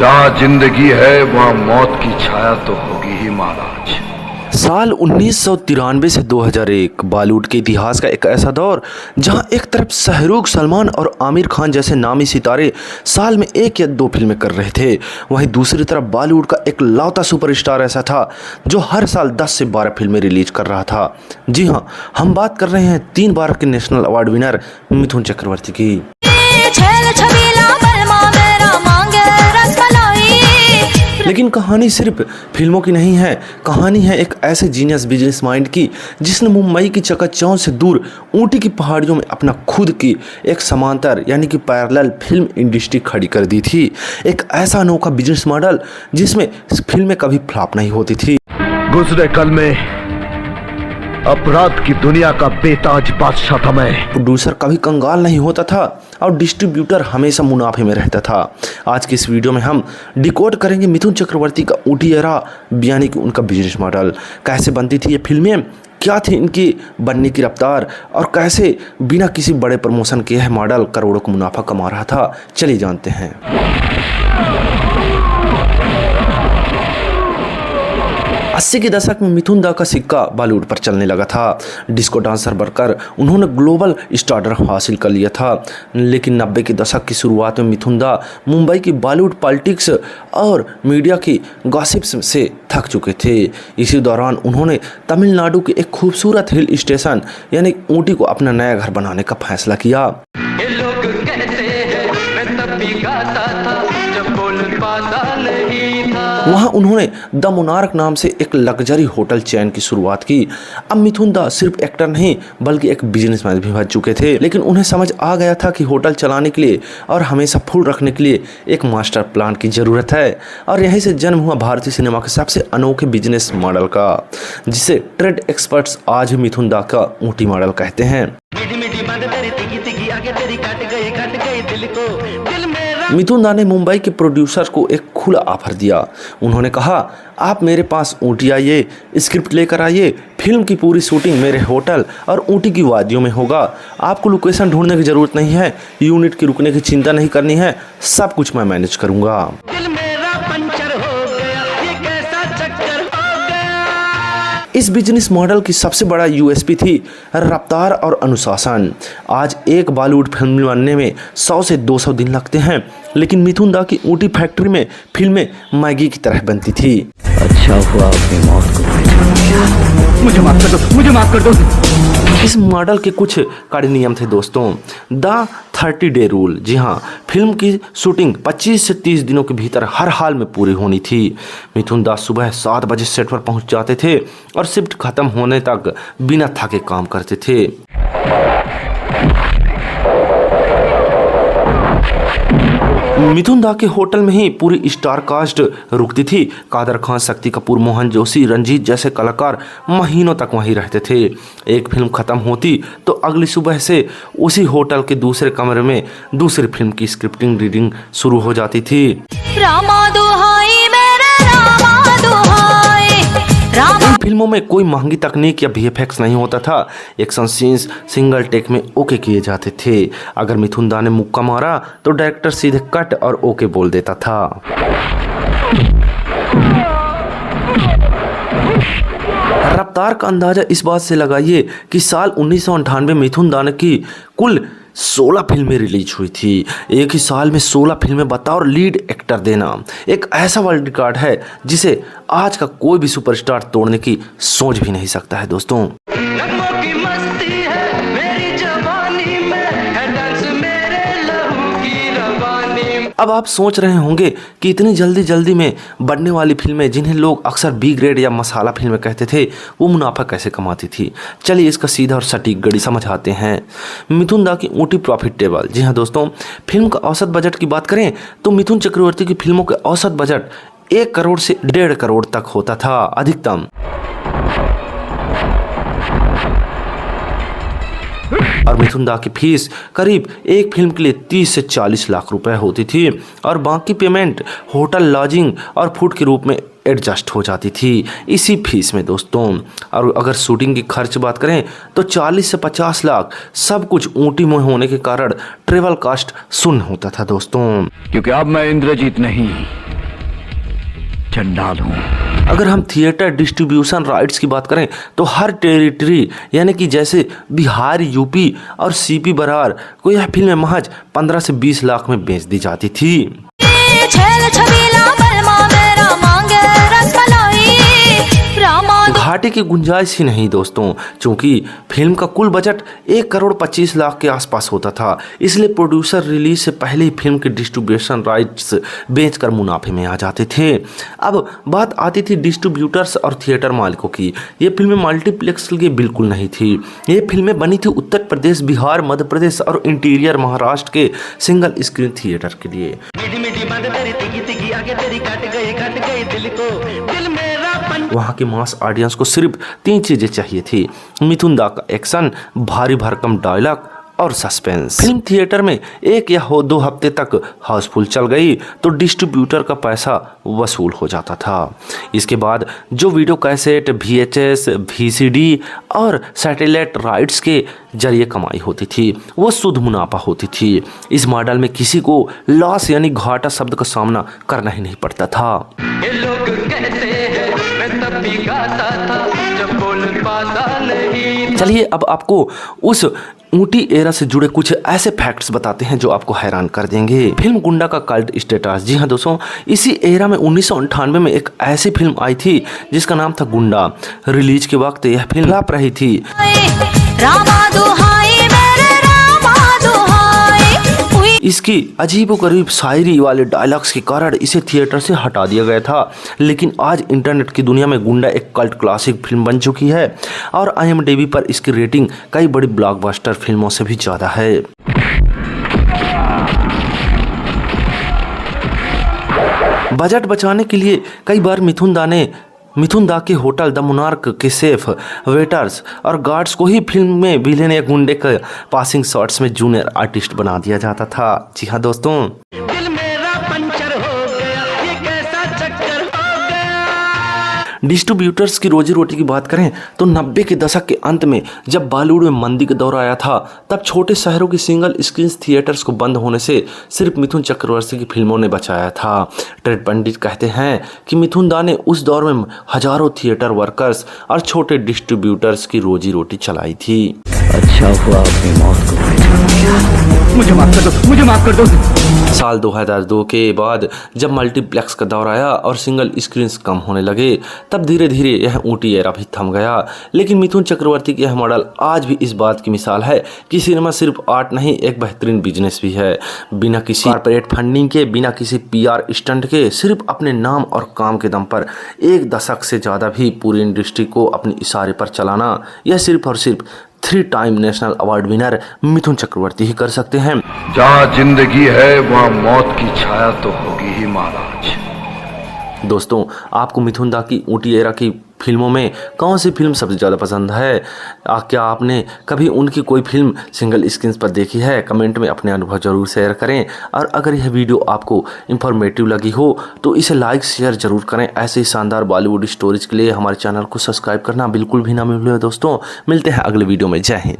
जहाँ जिंदगी है वहाँ मौत की छाया तो होगी ही महाराज। साल 1993 से 2001 बॉलीवुड के इतिहास का एक ऐसा दौर जहां एक तरफ शाहरुख, सलमान और आमिर खान जैसे नामी सितारे साल में 1 या 2 फिल्में कर रहे थे, वहीं दूसरी तरफ बॉलीवुड का एक लौता सुपरस्टार ऐसा था जो हर साल 10 से 12 फिल्में रिलीज कर रहा था। जी हां, हम बात कर रहे हैं 3 बार के national award winner Mithun Chakraborty की। लेकिन कहानी सिर्फ फिल्मों की नहीं है, कहानी है एक ऐसे जीनियस बिजनेस माइंड की जिसने मुंबई की चकाचौंध से दूर ऊटी की पहाड़ियों में अपना खुद की एक समांतर यानी कि पैरेलल फिल्म इंडस्ट्री खड़ी कर दी थी। एक ऐसा अनोखा बिजनेस मॉडल जिसमें फिल्में कभी फ्लॉप नहीं होती थी। गुजरे कल में अपराध की दुनिया का बेताज बादशाह था मैं। प्रोड्यूसर कभी कंगाल नहीं होता था और डिस्ट्रीब्यूटर हमेशा मुनाफे में रहता था। आज की इस वीडियो में हम डिकोड करेंगे मिथुन चक्रवर्ती का ऊटी एरा यानी कि उनका बिजनेस मॉडल। कैसे बनती थी ये फिल्में, क्या थी इनकी बनने की रफ्तार और कैसे बिना किसी बड़े प्रमोशन के यह मॉडल करोड़ों का मुनाफा कमा रहा था। चलिए जानते हैं। 80 के दशक में मिथुन दा का सिक्का बॉलीवुड पर चलने लगा था। डिस्को डांसर बनकर उन्होंने ग्लोबल स्टारडम हासिल कर लिया था। लेकिन 90 के दशक की शुरुआत में मिथुन दा मुंबई की बॉलीवुड पॉलिटिक्स और मीडिया की गॉसिप्स से थक चुके थे। इसी दौरान उन्होंने तमिलनाडु के एक खूबसूरत हिल स्टेशन यानी ऊटी को अपना नया घर बनाने का फैसला किया। वहाँ उन्होंने द मोनार्क नाम से एक लग्जरी होटल चेन की शुरुआत की। अब मिथुन दा सिर्फ एक्टर नहीं बल्कि एक बिजनेसमैन भी बन चुके थे। लेकिन उन्हें समझ आ गया था कि होटल चलाने के लिए और हमेशा फुल रखने के लिए एक मास्टर प्लान की जरूरत है। और यहीं से जन्म हुआ भारतीय सिनेमा के सबसे अनोखे बिजनेस मॉडल का, जिसे ट्रेड एक्सपर्ट्स आज भी मिथुन दा का ऊटी मॉडल कहते हैं। मिथुन दा ने मुंबई के प्रोड्यूसर को एक खुला ऑफर दिया। उन्होंने कहा, आप मेरे पास ऊटी आइए, स्क्रिप्ट लेकर आइए, फिल्म की पूरी शूटिंग मेरे होटल और ऊटी की वादियों में होगा। आपको लोकेशन ढूंढने की जरूरत नहीं है, यूनिट की रुकने की चिंता नहीं करनी है, सब कुछ मैं मैनेज करूंगा। इस बिजनेस मॉडल की सबसे बड़ा यूएसपी थी रफ्तार और अनुशासन। आज एक बॉलीवुड फिल्म बनने में 100 से 200 दिन लगते हैं, लेकिन मिथुन दा की ऊटी फैक्ट्री में फिल्में मैगी की तरह बनती थी। अच्छा हुआ अपनी मौत को मुझे माफ कर दो, मुझे माफ कर दो। इस मॉडल के कुछ कड़े नियम थे दोस्तों। The 30 day rule. जी हाँ, फिल्म की शूटिंग 25 से 30 दिनों के भीतर हर हाल में पूरी होनी थी। मिथुन दा सुबह 7 बजे सेट पर पहुंच जाते थे और शिफ्ट खत्म होने तक बिना थके काम करते थे। मिथुन दा के होटल में ही पूरी स्टार कास्ट रुकती थी। कादर खान, शक्ति कपूर, मोहन जोशी, रंजीत जैसे कलाकार महीनों तक वहीं रहते थे। एक फिल्म खत्म होती तो अगली सुबह से उसी होटल के दूसरे कमरे में दूसरी फिल्म की स्क्रिप्टिंग रीडिंग शुरू हो जाती थी। इन फिल्मों में कोई महंगी तकनीक या वीएफएक्स नहीं होता था। एक्शन सीन्स सिंगल टेक में ओके किए जाते थे। अगर मिथुन दा ने मुक्का मारा तो डायरेक्टर सीधे कट और ओके बोल देता था। रफ्तार का अंदाजा इस बात से लगाइए कि साल 1998 मिथुन दा की कुल 16 फिल्में रिलीज हुई थी। एक ही साल में 16 फिल्में बतौर लीड एक्टर देना एक ऐसा वर्ल्ड रिकॉर्ड है जिसे आज का कोई भी सुपरस्टार तोड़ने की सोच भी नहीं सकता है दोस्तों। अब आप सोच रहे होंगे कि इतनी जल्दी में बढ़ने वाली फिल्में जिन्हें लोग अक्सर बी ग्रेड या मसाला फिल्में कहते थे, वो मुनाफा कैसे कमाती थी। चलिए इसका सीधा और सटीक गणित समझाते हैं। मिथुन दा की ऊटी प्रॉफिट टेबल। जी हाँ दोस्तों, फिल्म का औसत बजट की बात करें तो मिथुन चक्रवर्ती की फिल्मों के औसत बजट 1 करोड़ से 1.5 करोड़ तक होता था अधिकतम। और मिथुन दा की फीस करीब एक फिल्म के लिए 30 से 40 लाख रुपए होती थी और बाकी पेमेंट होटल, लॉजिंग और फूड के रूप में एडजस्ट हो जाती थी इसी फीस में दोस्तों। और अगर शूटिंग की खर्च बात करें तो 40 से 50 लाख सब कुछ ऊटी में होने के कारण ट्रेवल कास्ट शून्य होता था दोस्तों। क्योंकि अब मैं इंद्रजीत नहीं चंडाल हूँ। अगर हम थिएटर डिस्ट्रीब्यूशन राइट्स की बात करें तो हर टेरिटरी यानी कि जैसे बिहार, यूपी और सीपी बरार को यह फिल्म महज 15 से 20 लाख में बेच दी जाती थी। घाटे की गुंजाइश ही नहीं दोस्तों, क्योंकि फिल्म का कुल बजट 1,25,00,000 के आसपास होता था, इसलिए प्रोड्यूसर रिलीज से पहले ही फिल्म के डिस्ट्रीब्यूशन राइट्स बेचकर मुनाफे में आ जाते थे। अब बात आती थी डिस्ट्रीब्यूटर्स और थिएटर मालिकों की। ये फिल्में मल्टीप्लेक्स के लिए बिल्कुल नहीं थी। ये फिल्में बनी थी उत्तर प्रदेश, बिहार, मध्य प्रदेश और इंटीरियर महाराष्ट्र के सिंगल स्क्रीन थिएटर के लिए। वहाँ की मास ऑडियंस को सिर्फ 3 चीजें चाहिए थी: मिथुन दा का एक्शन, भारी भरकम डायलॉग और सस्पेंस। फिल्म थिएटर में 1 या 2 हफ्ते तक हाउसफुल चल गई तो डिस्ट्रीब्यूटर का पैसा वसूल हो जाता था। इसके बाद जो वीडियो कैसेट, VHS, VCD और सैटेलाइट राइट्स के जरिए कमाई होती थी वो शुद्ध मुनाफा होती थी। इस मॉडल में किसी को लॉस यानी घाटा शब्द का सामना करना ही नहीं पड़ता था। चलिए अब आपको उस ऊटी एरा से जुड़े कुछ ऐसे फैक्ट्स बताते हैं जो आपको हैरान कर देंगे। फिल्म गुंडा का कल्ट स्टेटस। जी हाँ दोस्तों, इसी एरा में 1998 में एक ऐसी फिल्म आई थी जिसका नाम था गुंडा। रिलीज के वक्त यह फिल्म फ्लॉप रही थी। इसकी अजीबोगरीब शायरी वाले डायलॉग्स के कारण इसे थिएटर से हटा दिया गया था, लेकिन आज इंटरनेट की दुनिया में गुंडा एक कल्ट क्लासिक फिल्म बन चुकी है और IMDb पर इसकी रेटिंग कई बड़ी ब्लॉकबस्टर फिल्मों से भी ज़्यादा है। बजट बचाने के लिए कई बार मिथुन दा के होटल द मोनार्क के सेफ, वेटर्स और गार्ड्स को ही फिल्म में विलेन या गुंडे के पासिंग शॉट्स में जूनियर आर्टिस्ट बना दिया जाता था। जी हाँ दोस्तों, दिल मेरा पंचर हो गया, ये कैसा चक्कर हो गया। डिस्ट्रीब्यूटर्स की रोजी रोटी की बात करें तो 90 के दशक के अंत में जब बॉलीवुड में मंदी का दौर आया था, तब छोटे शहरों की सिंगल स्क्रीन थिएटर्स को बंद होने से सिर्फ मिथुन चक्रवर्ती की फिल्मों ने बचाया था। ट्रेड पंडित कहते हैं कि मिथुन दा ने उस दौर में हजारों थिएटर वर्कर्स और छोटे डिस्ट्रीब्यूटर्स की रोजी रोटी चलाई थी। अच्छा हुआ अपनी मौत को मुझे माफ कर दो, मुझे माफ कर दो। साल 2002 के बाद जब मल्टीप्लेक्स का दौर आया और सिंगल स्क्रीन्स कम होने लगे, तब धीरे धीरे यह ऊटी एरा भी थम गया। लेकिन मिथुन चक्रवर्ती की यह मॉडल आज भी इस बात की मिसाल है कि सिनेमा सिर्फ आर्ट नहीं, एक बेहतरीन बिजनेस भी है। बिना किसी कॉर्पोरेट फंडिंग के, बिना किसी PR स्टंट के, सिर्फ अपने नाम और काम के दम पर 1 दशक से ज़्यादा भी पूरी इंडस्ट्री को अपने इशारे पर चलाना, यह सिर्फ और सिर्फ 3 time national award winner Mithun Chakraborty ही कर सकते हैं। जहाँ जिंदगी है वहाँ मौत की छाया तो होगी ही महाराज। दोस्तों, आपको मिथुन दा की ऊटी एरा की फिल्मों में कौन सी फिल्म सबसे ज़्यादा पसंद है? क्या आपने कभी उनकी कोई फिल्म सिंगल स्क्रीन पर देखी है? कमेंट में अपने अनुभव जरूर शेयर करें। और अगर यह वीडियो आपको इंफॉर्मेटिव लगी हो तो इसे लाइक शेयर जरूर करें। ऐसे ही शानदार बॉलीवुड स्टोरीज के लिए हमारे चैनल को सब्सक्राइब करना बिल्कुल भी ना भूलें दोस्तों। मिलते हैं अगले वीडियो में। जय हिंद।